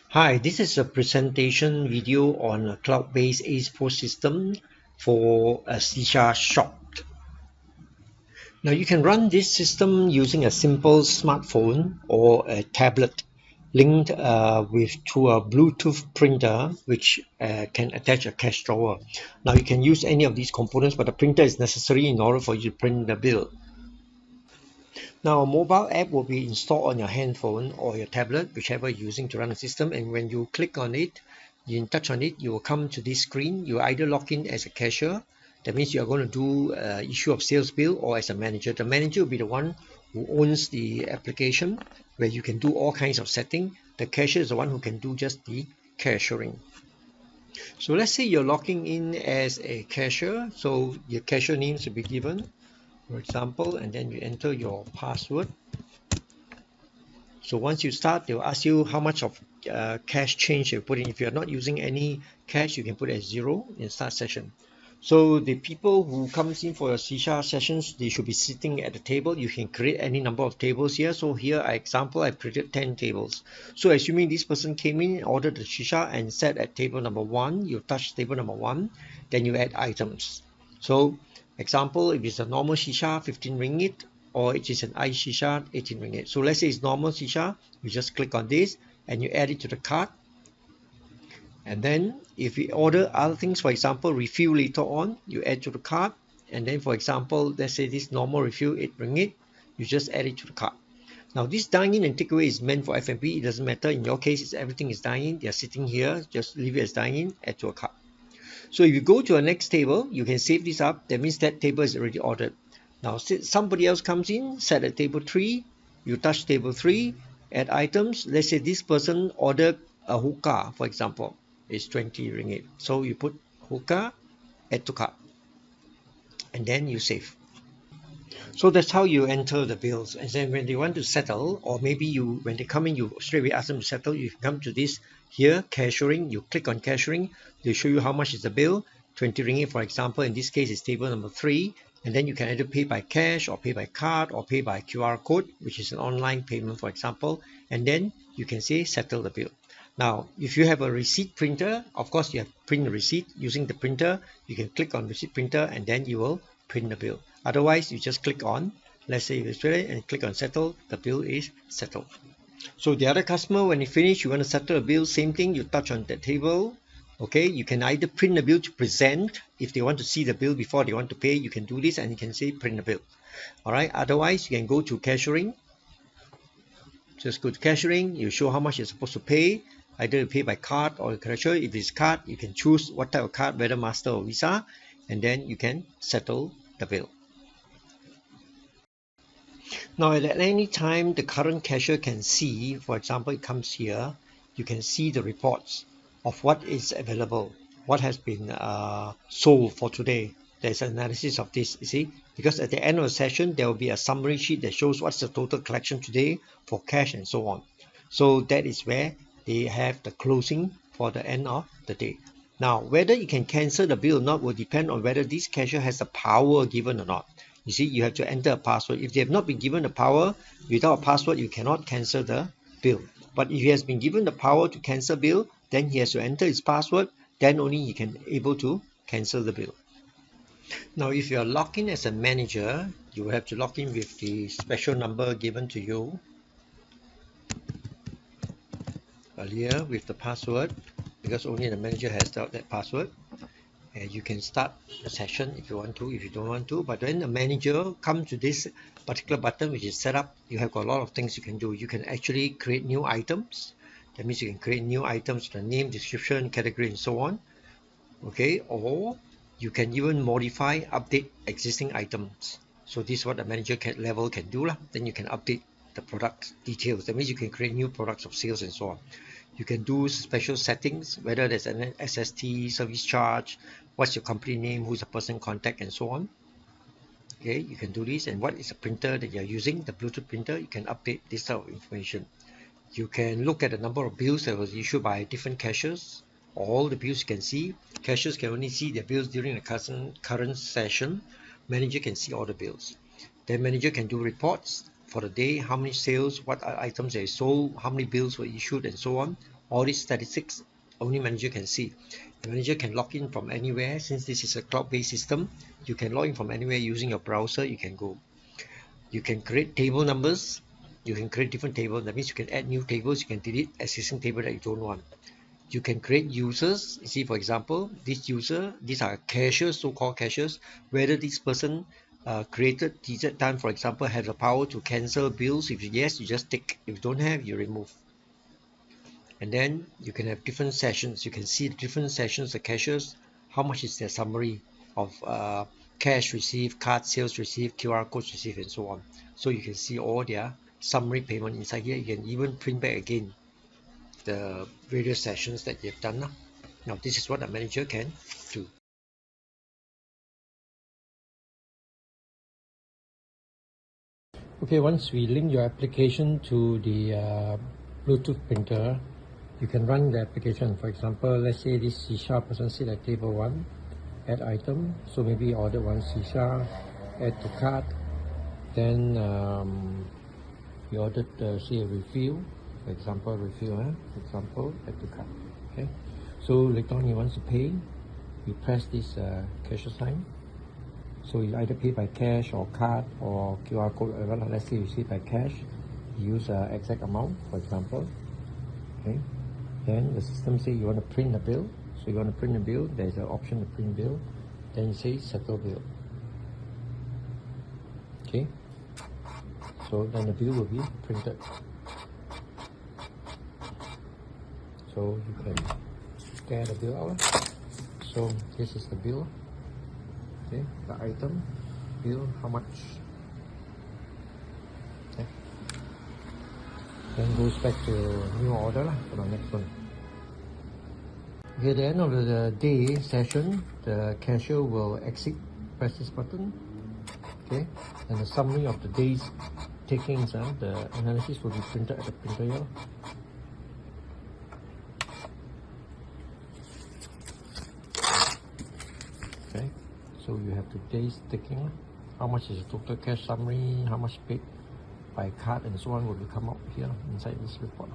Hi, this is a presentation video on a cloud-based AcePos system for a Shisha Shop. Now you can run this system using a simple smartphone or a tablet linked to a Bluetooth printer which can attach a cash drawer. Now you can use any of these components, but the printer is necessary in order for you to print the bill. Now, a mobile app will be installed on your handphone or your tablet, whichever you're using to run the system. And when you click on it, you touch on it, you will come to this screen. You either log in as a cashier, that means you are going to do issue of sales bill, or as a manager. The manager will be the one who owns the application, where you can do all kinds of setting. The cashier is the one who can do just the cashiering. So let's say you're logging in as a cashier. So your cashier name should be given, for example, and then you enter your password. So once you start, they'll ask you how much of cash change you put in. If you're not using any cash, you can put it at 0 in start session. So the people who comes in for your Shisha sessions, they should be sitting at the table. You can create any number of tables here. So here, example, I created 10 tables. So assuming this person came in, ordered the Shisha and sat at table number 1, you touch table number 1, then you add items. So example, if it's a normal Shisha, 15 ringgit, or it is an ice Shisha, 18 ringgit. So let's say it's normal Shisha, you just click on this and you add it to the cart. And then if you order other things, for example, refill later on, you add to the cart. And then for example, let's say this normal refill 8 ringgit, you just add it to the cart. Now this dine-in and takeaway is meant for F&B. It doesn't matter. In your case, everything is dine-in. They're sitting here, just leave it as dine-in, add to a cart. So if you go to a next table, you can save this up. That means that table is already ordered. Now somebody else comes in, set at table 3, you touch table 3, add items. Let's say this person ordered a hookah, for example, it's 20 ringgit. So you put hookah, add to cart, and then you save. So that's how you enter the bills. And then when they want to settle, or maybe when they come in, you straight away ask them to settle, you come to this here, cashiering, you click on cashiering, they show you how much is the bill, 20 ringgit, for example. In this case, it's table number 3. And then you can either pay by cash or pay by card or pay by QR code, which is an online payment, for example. And then you can say settle the bill. Now, if you have a receipt printer, of course, you have to print the receipt using the printer. You can click on receipt printer and then you will print the bill. Otherwise, you just click on, let's say illustrate and click on settle, the bill is settled. So the other customer, when you finish, you want to settle a bill, same thing, you touch on that table. Okay, you can either print the bill to present. If they want to see the bill before they want to pay, you can do this and you can say print the bill. All right, otherwise you can go to cashiering. Just go to cashiering, you show how much you're supposed to pay. Either you pay by card or cashier. If it's card, you can choose what type of card, whether Master or Visa, and then you can settle the bill. Now at any time, the current cashier can see, for example, it comes here, you can see the reports of what is available, what has been sold for today. There's an analysis of this, you see, because at the end of the session, there will be a summary sheet that shows what's the total collection today for cash and so on. So that is where they have the closing for the end of the day. Now, whether you can cancel the bill or not will depend on whether this cashier has the power given or not. You see, you have to enter a password. If they have not been given the power, without a password, you cannot cancel the bill. But if he has been given the power to cancel bill, then he has to enter his password, then only he can able to cancel the bill. Now, if you are logged in as a manager, you will have to log in with the special number given to you earlier with the password, because only the manager has that password. And you can start the session if you want to, if you don't want to. But when the manager comes to this particular button, which is set up, you have got a lot of things you can do. You can actually create new items. That means you can create new items, the name, description, category, and so on. Okay, or you can even modify, update existing items. So this is what the manager level can do. Then you can update the product details. That means you can create new products of sales and so on. You can do special settings, whether there's an SST, service charge, what's your company name, who's the person contact, and so on. Okay, you can do this. And what is the printer that you're using, the Bluetooth printer, you can update this type of information. You can look at the number of bills that was issued by different cashiers. All the bills you can see. Cashiers can only see their bills during the current session. Manager can see all the bills. Then manager can do reports for the day, how many sales, what items they sold, how many bills were issued, and so on. All these statistics only manager can see. The manager can log in from anywhere. Since this is a cloud-based system, you can log in from anywhere using your browser. You can go. You can create table numbers. You can create different tables. That means you can add new tables. You can delete existing table that you don't want. You can create users. You see, for example, this user, these are cashiers, so-called cashiers. Whether this person created TZ time, for example, has the power to cancel bills. If yes, you just tick. If you don't have, you remove. And then you can have different sessions. You can see the different sessions, the cashiers, how much is their summary of cash received, card sales received, QR codes received, and so on. So you can see all their summary payment inside here. You can even print back again the various sessions that you've done now. Now this is what a manager can do. Okay, once we link your application to the Bluetooth printer, you can run the application. For example, let's say this Shisha person sit at table 1, add item. So maybe order one Shisha, add to cart. Then you ordered say a refill, for example, add to cart. Okay. So later on he wants to pay, you press this cashier sign. So you either pay by cash or card or QR code, whatever. Let's say you see by cash, you use exact amount, for example. Okay. Then the system says you want to print a bill. So you want to print a bill, there's an option to print bill. Then you say settle bill. Okay. So then the bill will be printed. So you can scan the bill out. So this is the bill. Okay, the item, bill, how much? Okay. Then goes back to new order for the next one. Okay, at the end of the day session, the cashier will exit, press this button. Okay, and the summary of the day's takings, the analysis will be printed at the printer here. Okay, so you have today's taking, how much is the total cash summary, how much paid by card, and so on will come out here inside this report.